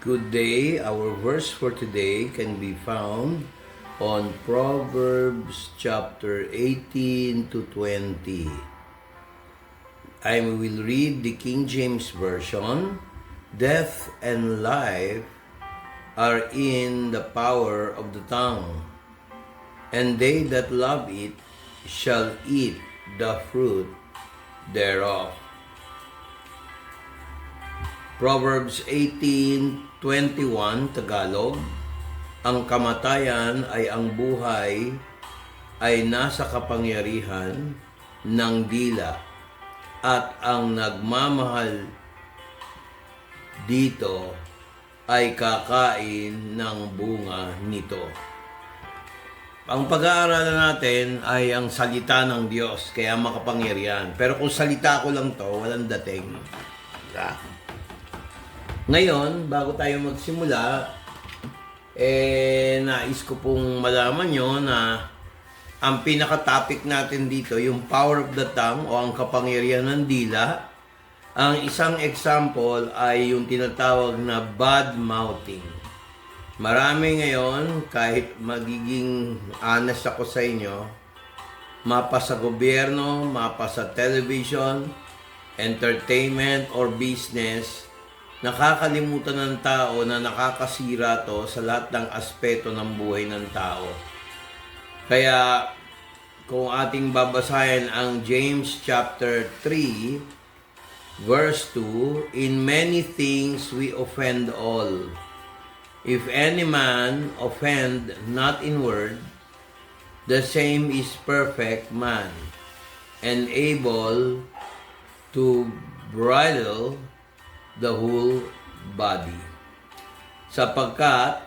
Good day. Our verse for today can be found on Proverbs chapter 18 to 20. I will read the King James Version. Death and life are in the power of the tongue, and they that love it shall eat the fruit thereof. Proverbs 18:21 Tagalog. Ang kamatayan ay ang buhay ay nasa kapangyarihan ng dila, at ang nagmamahal dito ay kakain ng bunga nito. Ang pag-aaralan natin ay ang salita ng Diyos, kaya makapangyarihan. Pero kung salita ko lang to, walang dating. Ngayon, bago tayo magsimula, nais ko pong malaman nyo na ang pinaka-topic natin dito, yung power of the tongue o ang kapangyarihan ng dila. Ang isang example ay yung tinatawag na bad mouthing. Marami ngayon, kahit magiging honest ako sa inyo, mapa sa gobyerno, mapa sa television, entertainment, or business, nakakalimutan ng tao na nakakasira to sa lahat ng aspeto ng buhay ng tao. Kaya kung ating babasahin ang James chapter 3 verse 2, in many things we offend all. If any man offend not in word, the same is perfect man, and able to bridle the whole body. Sapagkat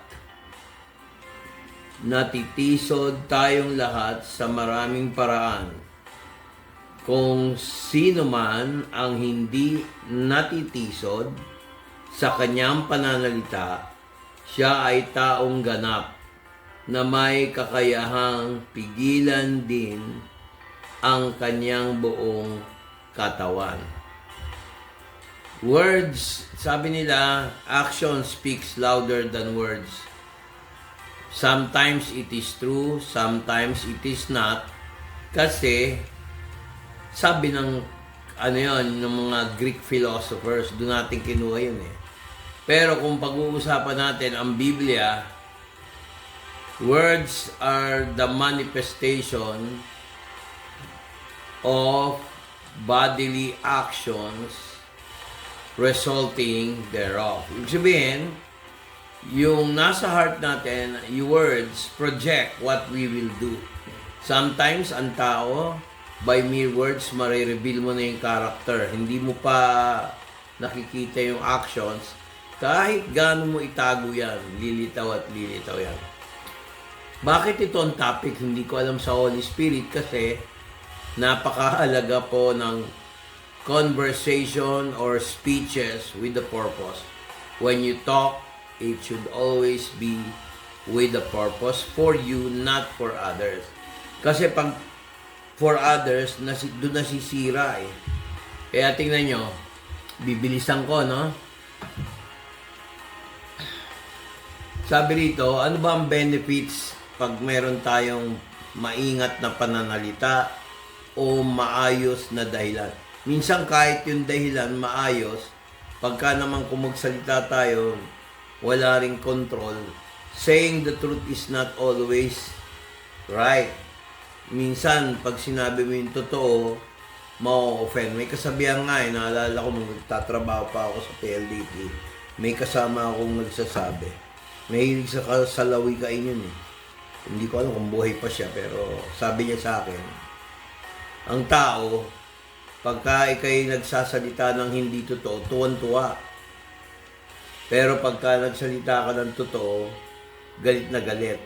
natitisod tayong lahat sa maraming paraan. Kung sino man ang hindi natitisod sa kanyang pananalita, siya ay taong ganap na may kakayahang pigilan din ang kanyang buong katawan. Words, sabi nila, action speaks louder than words. Sometimes it is true, sometimes it is not. Kasi, sabi ng, ng mga Greek philosophers, doon natin kinuha yun eh. Pero kung pag-uusapan natin ang Biblia, words are the manifestation of bodily actions resulting thereof. Ibig sabihin, yung nasa heart natin, yung words project what we will do. Sometimes, ang tao, by mere words, marireveal mo na yung character. Hindi mo pa nakikita yung actions. Kahit gaano mo itago yan, lilitaw at lilitaw yan. Bakit ito ang topic? Hindi ko alam sa Holy Spirit kasi napakahalaga po ng conversation or speeches with the purpose. When you talk, it should always be with the purpose for you, not for others. Kasi pag for others, doon nasisira eh. Kaya tingnan nyo, bibilisan ko, no? Sabi rito, ano ba ang benefits pag meron tayong maingat na pananalita o maayos na dahilan? Minsan kahit yung dahilan maayos, pagka naman kung magsalita tayo, wala ring control. Saying the truth is not always right. Minsan, pag sinabi mo yung totoo, ma-offend. May kasabihan nga eh, naalala ko nung nagtatrabaho pa ako sa PLDT, may kasama akong nagsasabi. Mahilig sa salawi kainin eh. Hindi ko alam kung buhay pa siya, pero sabi niya sa akin, ang tao, pagka ikay nagsasalita ng hindi totoo, tuwan-tuwa. Pero pagka nagsalita ka ng totoo, galit na galit.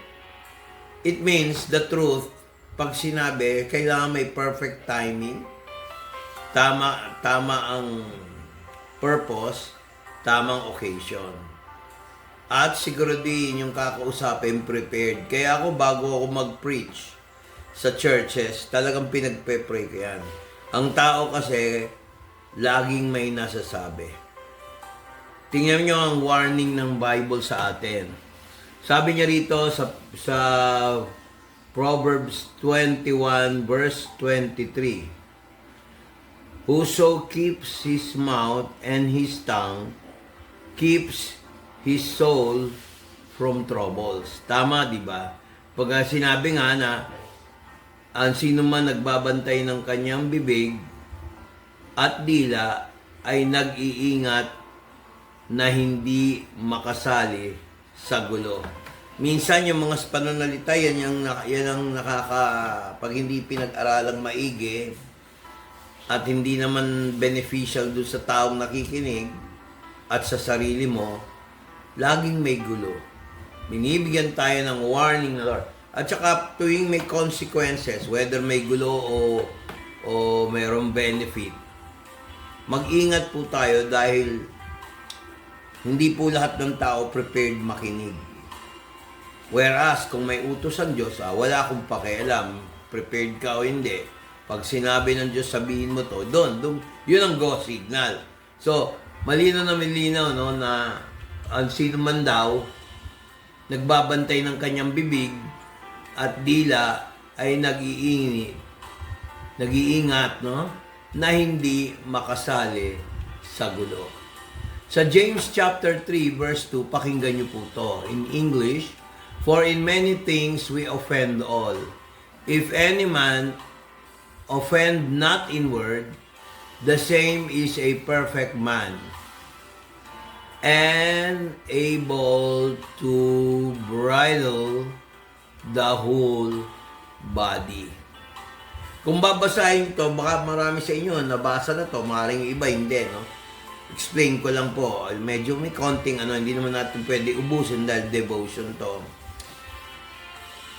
It means the truth, pag sinabi, kailangan may perfect timing. Tama ang purpose, tamang occasion. At siguraduhin yung kakausapin prepared. Kaya ako, bago ako mag-preach sa churches, talagang pinagpe-pray ko yan. Ang tao kasi, laging may nasasabi. Tingnan nyo ang warning ng Bible sa atin. Sabi niya rito sa Proverbs 21 verse 23, "Whoso keeps his mouth and his tongue keeps his soul from troubles." Tama, di ba? Pag sinabi nga na ang sino man nagbabantay ng kanyang bibig at dila ay nag-iingat na hindi makasali sa gulo. Minsan yung mga pananalita, yan ang pag hindi pinag-aralang maigi at hindi naman beneficial doon sa taong nakikinig at sa sarili mo, laging may gulo. Binibigyan tayo ng warning na Lord. At saka tuwing may consequences, whether may gulo o mayroong benefit, mag-ingat po tayo dahil hindi po lahat ng tao prepared makinig. Whereas, kung may utos ang Diyos, wala akong pakialam, prepared ka o hindi. Pag sinabi ng Diyos, sabihin mo to, doon, yun ang go signal. So, malinaw na malinaw, no, na ang sino man daw, nagbabantay ng kanyang bibig at dila ay nag-iingat, no, na hindi makasali sa gulo. Sa James chapter 3 verse 2, pakinggan niyo po to in English. "For in many things we offend all. If any man offend not in word, the same is a perfect man, and able to bridle the whole body." Kung babasahin to, baka marami sa inyo nabasa na to, maaaring iba hindi, no? Explain ko lang po. Medyo may konting hindi naman natin pwede ubusin dahil devotion to.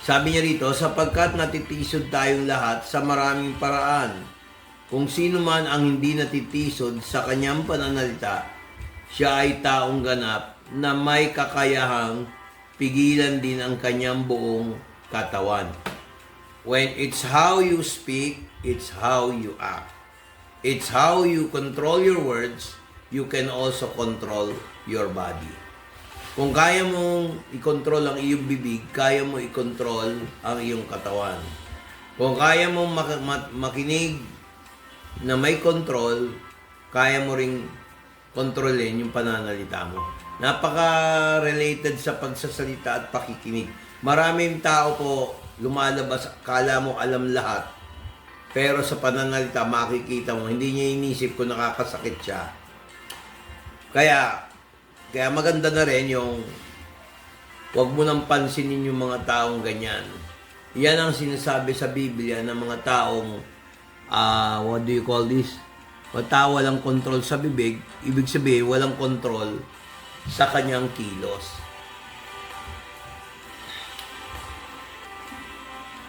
Sabi niya rito, "Sapagkat natitisod tayong lahat sa maraming paraan. Kung sino man ang hindi natitisod sa kanyang pananalita, siya ay taong ganap na may kakayahang pigilan din ang kanyang buong katawan. When it's how you speak, it's how you act. It's how you control your words, you can also control your body." Kung kaya mong i-control ang iyong bibig, kaya mo i-control ang iyong katawan. Kung kaya mong makinig na may control, kaya mo ring kontrolin yung pananalita mo. Napaka-related sa pagsasalita at pakikinig. Maraming tao po lumalabas, kala mo alam lahat, pero sa pananalita makikita mo, hindi niya inisip kung nakakasakit siya. Kaya maganda na rin yung huwag mo nang pansinin yung mga taong ganyan. Yan ang sinasabi sa Biblia ng mga taong, what do you call this? Mga tao walang control sa bibig, ibig sabihin walang control sa kanyang kilos.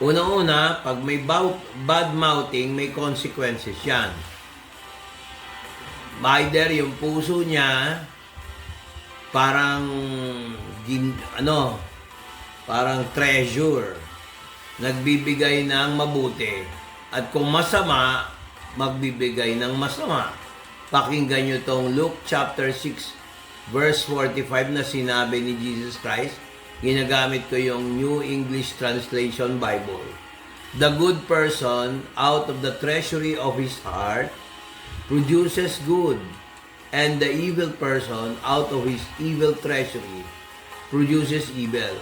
Una-una, pag may bad mouthing, may consequences yan. Either yung puso niya, parang treasure, nagbibigay ng mabuti, at kung masama, magbibigay ng masama. Pakinggan nyo tong Luke chapter 6 verse 45 na sinabi ni Jesus Christ. Ginagamit ko yung New English Translation Bible. "The good person out of the treasury of his heart produces good, and the evil person out of his evil treasury produces evil.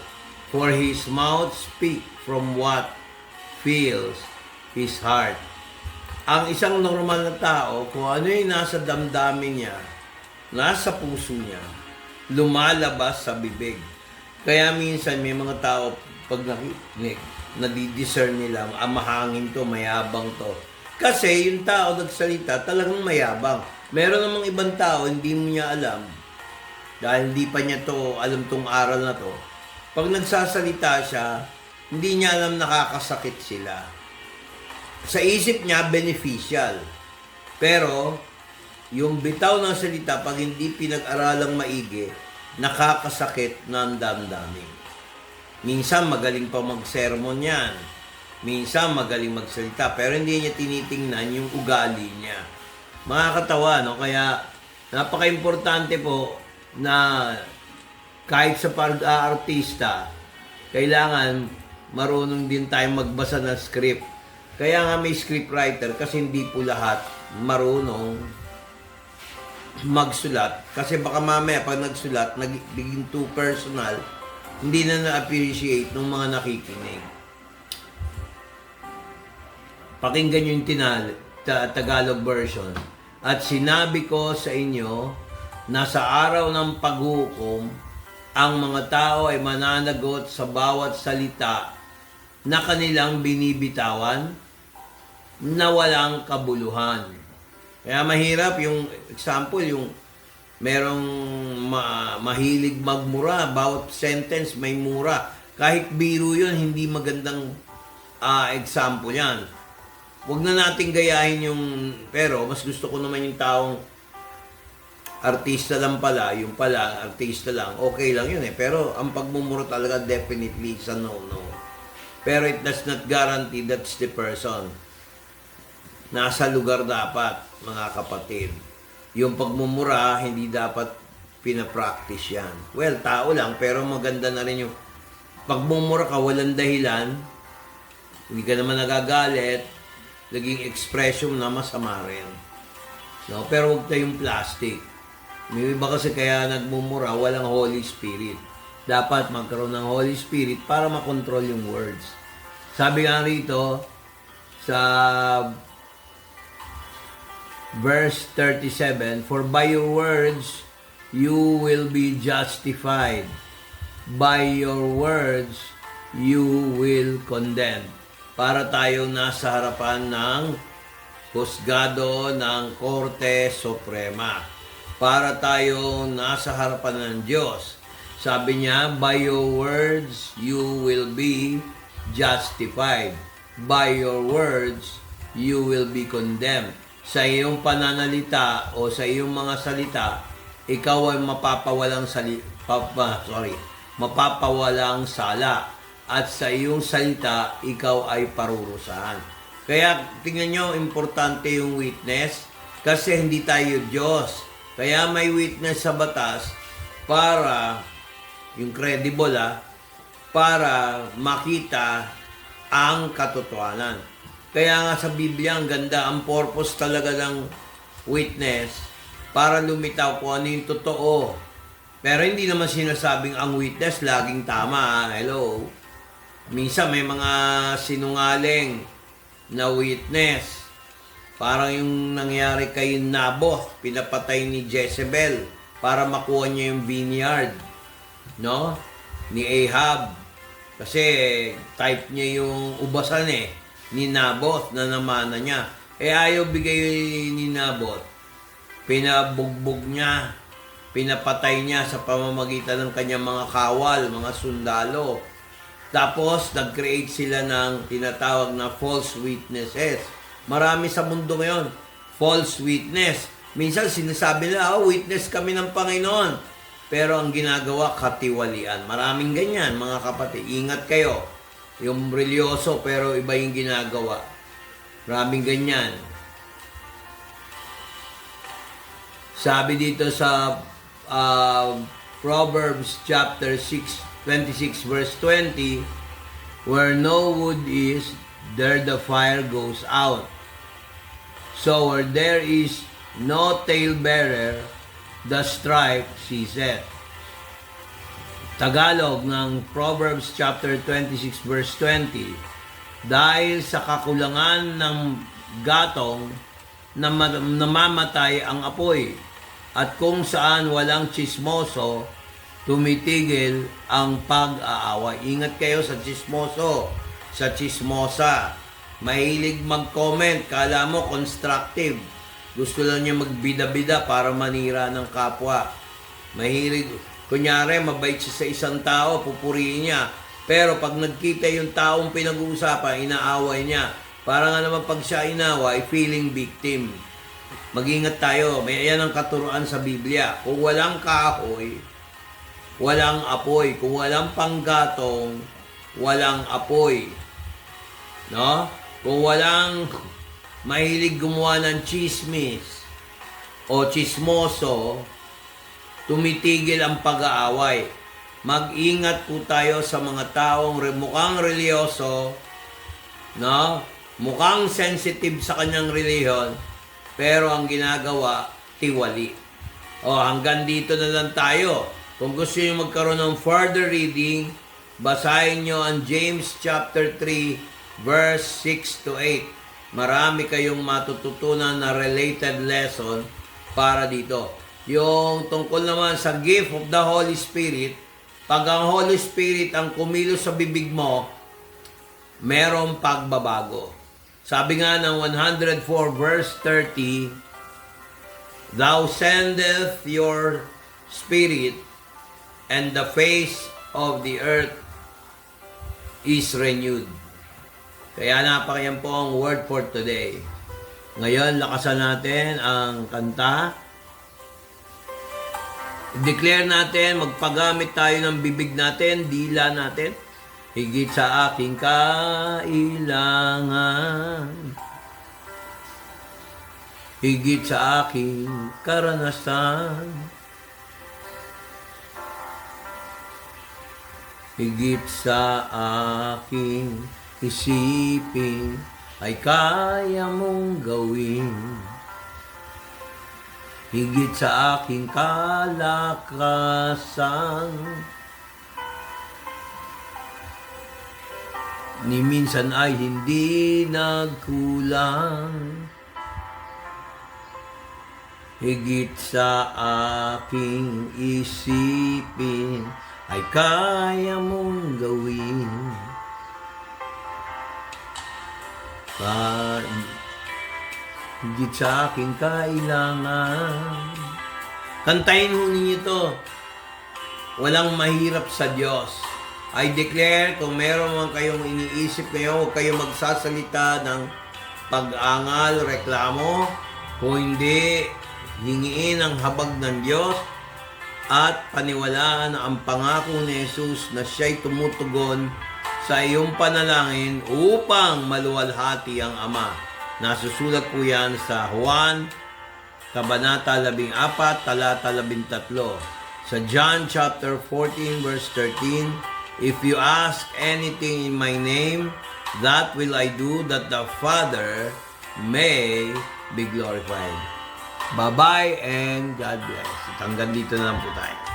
For his mouth speaks from what fills his heart." Ang isang normal na tao, kung ano yung nasa damdamin niya, nasa puso niya, lumalabas sa bibig. Kaya minsan may mga tao, pag nadidiscern nila, mahangin to, mayabang to. Kasi yung tao nagsalita, talagang mayabang. Meron namang ibang tao, hindi mo niya alam, dahil hindi pa niya to alam tong aral na to. Pag nagsasalita siya, hindi niya alam nakakasakit sila. Sa isip niya, beneficial. Pero, yung bitaw ng salita, pag hindi pinag-aralang maigi, nakakasakit ng damdamin. Minsan, magaling pa mag-sermon yan. Minsan, magaling magsalita. Pero hindi niya tinitingnan yung ugali niya. Mga katawa, no? Kaya, napaka-importante po, na kahit sa pag-aartista, kailangan marunong din tayo magbasa ng script. Kaya nga may scriptwriter kasi hindi po lahat marunong magsulat. Kasi baka mamaya pag nagsulat, naging too personal, hindi na na-appreciate ng mga nakikinig. Pakinggan yung Tagalog version. At sinabi ko sa inyo na sa araw ng paghukom, ang mga tao ay mananagot sa bawat salita na kanilang binibitawan na walang kabuluhan. Kaya mahirap yung example, yung merong mahilig magmura, bawat sentence may mura. Kahit biro yun, hindi magandang example yan. Huwag na natin gayahin yung, pero mas gusto ko naman yung taong artista lang pala, yung pala, artista lang, okay lang yun eh. Pero ang pagmumura talaga definitely is a no-no. Pero it does not guarantee that's the person. Nasa lugar dapat, mga kapatid. Yung pagmumura, hindi dapat pinapractice yan. Well, tao lang, pero maganda na rin yung pagmumura ka, walang dahilan, hindi ka naman nagagalit, naging expression na masama rin. No? Pero huwag tayong plastic. May iba kasi kaya nagmumura, walang Holy Spirit. Dapat magkaroon ng Holy Spirit para makontrol yung words. Sabi nga rito, sa verse 37, for by your words you will be justified. By your words you will condemn. Para tayong nasa harapan ng husgado ng Korte Suprema. Para tayong nasa harapan ng Diyos. Sabi niya, by your words you will be justified. By your words you will be condemned. Sa iyong pananalita o sa iyong mga salita, ikaw ay mapapawalang sala. At sa iyong salita, ikaw ay parurusahan. Kaya tingnan nyo, importante yung witness kasi hindi tayo Diyos. Kaya may witness sa batas para, yung credible para makita ang katotohanan. Kaya nga sa Biblia, ang ganda, ang purpose talaga ng witness para lumitaw kung ano yung totoo. Pero hindi naman sinasabing ang witness laging tama. Hello? Minsan may mga sinungaling na witness. Parang yung nangyari kay Naboth, pinapatay ni Jezebel para makuha niya yung vineyard, no? Ni Ahab. Kasi type niya yung ubasan ni Naboth na namana niya. Ayaw bigay ni Naboth. Pinabugbog niya, pinapatay niya sa pamamagitan ng kanyang mga kawal, mga sundalo. Tapos nag-create sila ng tinatawag na false witnesses. Marami sa mundo ngayon, false witness. Minsan sinasabi nila, witness kami ng Panginoon. Pero ang ginagawa, katiwalian. Maraming ganyan, mga kapatid. Ingat kayo. Yung religyoso, pero iba yung ginagawa. Maraming ganyan. Sabi dito sa Proverbs chapter 26 verse 20, where no wood is, there the fire goes out. So where there is no talebearer, the strife ceaseth. Tagalog ng Proverbs chapter 26 verse 20, dahil sa kakulangan ng gatong namamatay ang apoy, at kung saan walang chismoso, tumitigil ang pag-aaway. Ingat kayo sa chismoso, sa chismosa. Mahilig mag-comment, kala mo constructive. Gusto lang niya magbida-bida para manira ng kapwa. Mahilig, kunyari, mabait siya sa isang tao, pupurihin niya. Pero pag nagkita yung taong pinag-uusapan, inaaway niya. Para nga naman pag siya inaway, feeling victim. Mag-ingat tayo. May yan ang katuruan sa Biblia. Kung walang kahoy, walang apoy. Kung walang panggatong, walang apoy. No? Kung walang mahilig gumawa ng chismis o chismoso, tumitigil ang pag-aaway. Mag-ingat po tayo sa mga taong mukhang religyoso, no? Mukhang sensitive sa kanyang reliyon, pero ang ginagawa, tiwali. Hanggang dito na lang tayo. Kung gusto niyo magkaroon ng further reading, basahin niyo ang James chapter 3, verse 6 to 8. Marami kayong matututunan na related lesson para dito. Yung tungkol naman sa gift of the Holy Spirit, pag ang Holy Spirit ang kumilos sa bibig mo, merong pagbabago. Sabi nga ng 104 verse 30, Thou sendeth your spirit, and the face of the earth is renewed. Kaya napakayan po ang word for today. Ngayon, lakasan natin ang kanta. Declare natin, magpagamit tayo ng bibig natin, dila natin. Higit sa aking kailangan, higit sa aking karanasan, higit sa aking isipin, ay kaya mong gawin. Higit sa aking kalakasan, ni minsan ay hindi nagkulang. Higit sa aking isipin, ay kaya mong gawin. Higit sa aking kailangan. Kantayin ho ninyo ito. Walang mahirap sa Diyos. I declare, kung meron man kayong iniisip ngayon, huwag kayong magsasalita ng pag-angal, reklamo. Kung hindi, hingiin ang habag ng Diyos at paniwalaan na ang pangako ni Jesus na siya'y tumutugon sa iyong panalangin upang maluwalhati ang Ama. Nasusulat po yan sa Juan, Kabanata 14, talata 13. Sa John chapter 14, verse 13, If you ask anything in my name, that will I do, that the Father may be glorified. Bye-bye and God bless. Hanggang dito na lang po tayo.